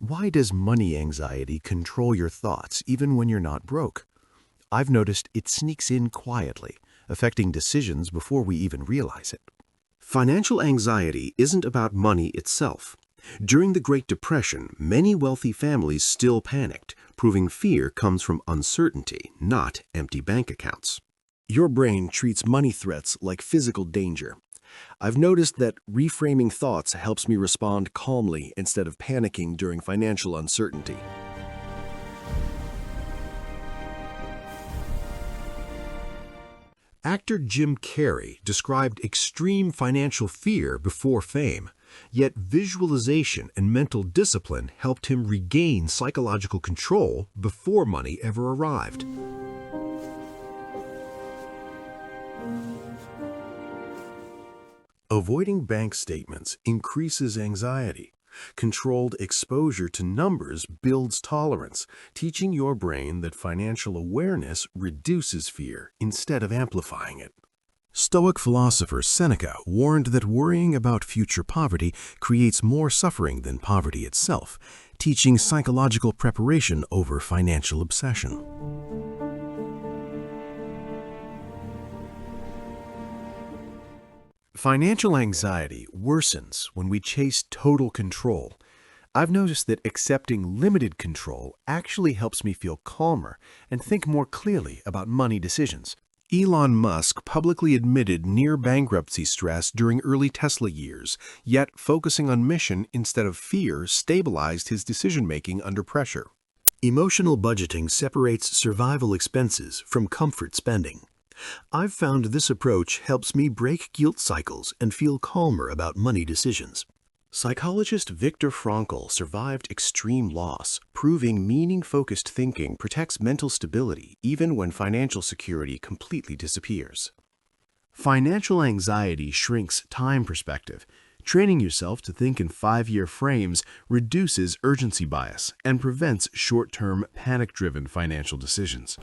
Why does money anxiety control your thoughts even when you're not broke? I've noticed it sneaks in quietly, affecting decisions before we even realize it. Financial anxiety isn't about money itself. During the Great Depression, many wealthy families still panicked, proving fear comes from uncertainty, not empty bank accounts. Your brain treats money threats like physical danger. I've noticed that reframing thoughts helps me respond calmly instead of panicking during financial uncertainty. Actor Jim Carrey described extreme financial fear before fame, yet visualization and mental discipline helped him regain psychological control before money ever arrived. Avoiding bank statements increases anxiety. Controlled exposure to numbers builds tolerance, teaching your brain that financial awareness reduces fear instead of amplifying it. Stoic philosopher Seneca warned that worrying about future poverty creates more suffering than poverty itself, teaching psychological preparation over financial obsession. Financial anxiety worsens when we chase total control. I've noticed that accepting limited control actually helps me feel calmer and think more clearly about money decisions. Elon Musk publicly admitted near bankruptcy stress during early Tesla years, yet focusing on mission instead of fear stabilized his decision-making under pressure. Emotional budgeting separates survival expenses from comfort spending. I've found this approach helps me break guilt cycles and feel calmer about money decisions. Psychologist Viktor Frankl survived extreme loss, proving meaning-focused thinking protects mental stability even when financial security completely disappears. Financial anxiety shrinks time perspective. Training yourself to think in 5-year frames reduces urgency bias and prevents short-term, panic-driven financial decisions.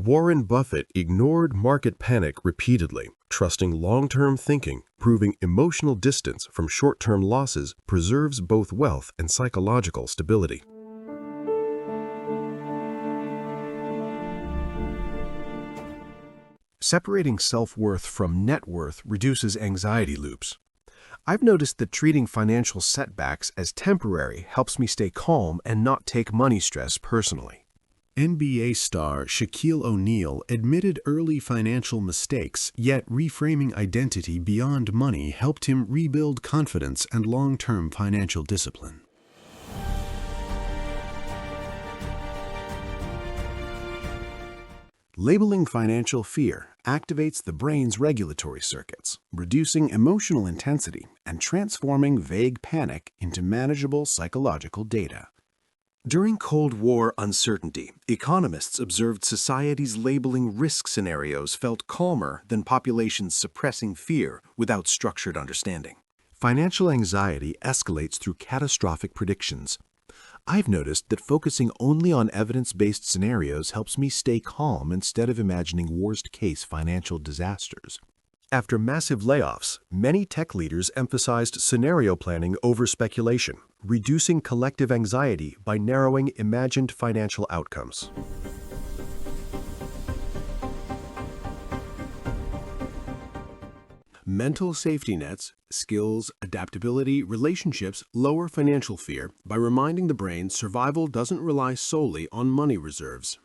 Warren Buffett ignored market panic repeatedly, trusting long-term thinking, proving emotional distance from short-term losses preserves both wealth and psychological stability. Separating self-worth from net worth reduces anxiety loops. I've noticed that treating financial setbacks as temporary helps me stay calm and not take money stress personally. NBA star Shaquille O'Neal admitted early financial mistakes, yet reframing identity beyond money helped him rebuild confidence and long-term financial discipline. Labeling financial fear activates the brain's regulatory circuits, reducing emotional intensity and transforming vague panic into manageable psychological data. During Cold War uncertainty, economists observed societies labeling risk scenarios felt calmer than populations suppressing fear without structured understanding. Financial anxiety escalates through catastrophic predictions. I've noticed that focusing only on evidence-based scenarios helps me stay calm instead of imagining worst-case financial disasters. After massive layoffs, many tech leaders emphasized scenario planning over speculation, reducing collective anxiety by narrowing imagined financial outcomes. Mental safety nets, skills, adaptability, relationships lower financial fear by reminding the brain survival doesn't rely solely on money reserves.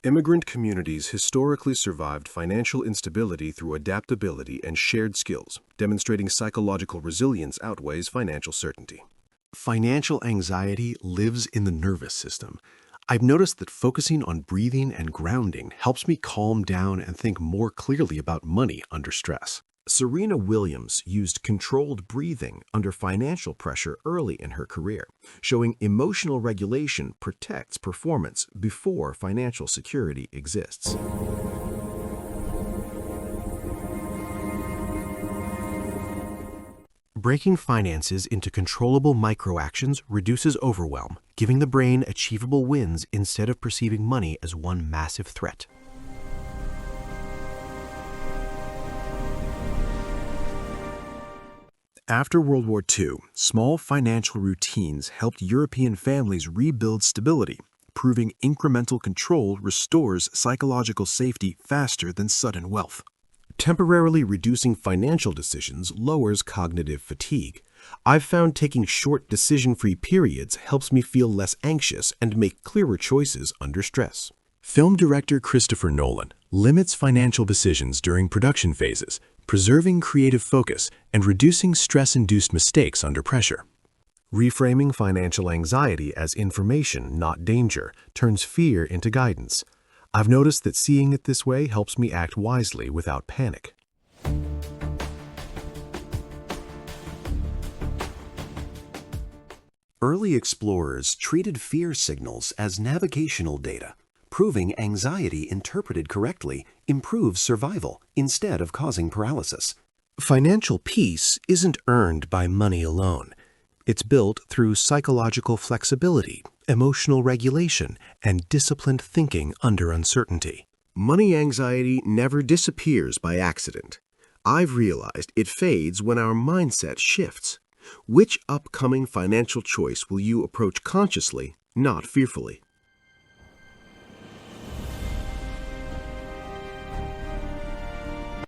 Immigrant communities historically survived financial instability through adaptability and shared skills, demonstrating psychological resilience outweighs financial certainty. Financial anxiety lives in the nervous system. I've noticed that focusing on breathing and grounding helps me calm down and think more clearly about money under stress. Serena Williams used controlled breathing under financial pressure early in her career, showing emotional regulation protects performance before financial security exists. Breaking finances into controllable microactions reduces overwhelm, giving the brain achievable wins instead of perceiving money as one massive threat. After World War II, small financial routines helped European families rebuild stability, proving incremental control restores psychological safety faster than sudden wealth. Temporarily reducing financial decisions lowers cognitive fatigue. I've found taking short decision-free periods helps me feel less anxious and make clearer choices under stress. Film director Christopher Nolan limits financial decisions during production phases, preserving creative focus and reducing stress-induced mistakes under pressure. Reframing financial anxiety as information, not danger, turns fear into guidance. I've noticed that seeing it this way helps me act wisely without panic. Early explorers treated fear signals as navigational data, proving anxiety interpreted correctly improves survival instead of causing paralysis. Financial peace isn't earned by money alone. It's built through psychological flexibility, emotional regulation, and disciplined thinking under uncertainty. Money anxiety never disappears by accident. I've realized it fades when our mindset shifts. Which upcoming financial choice will you approach consciously, not fearfully?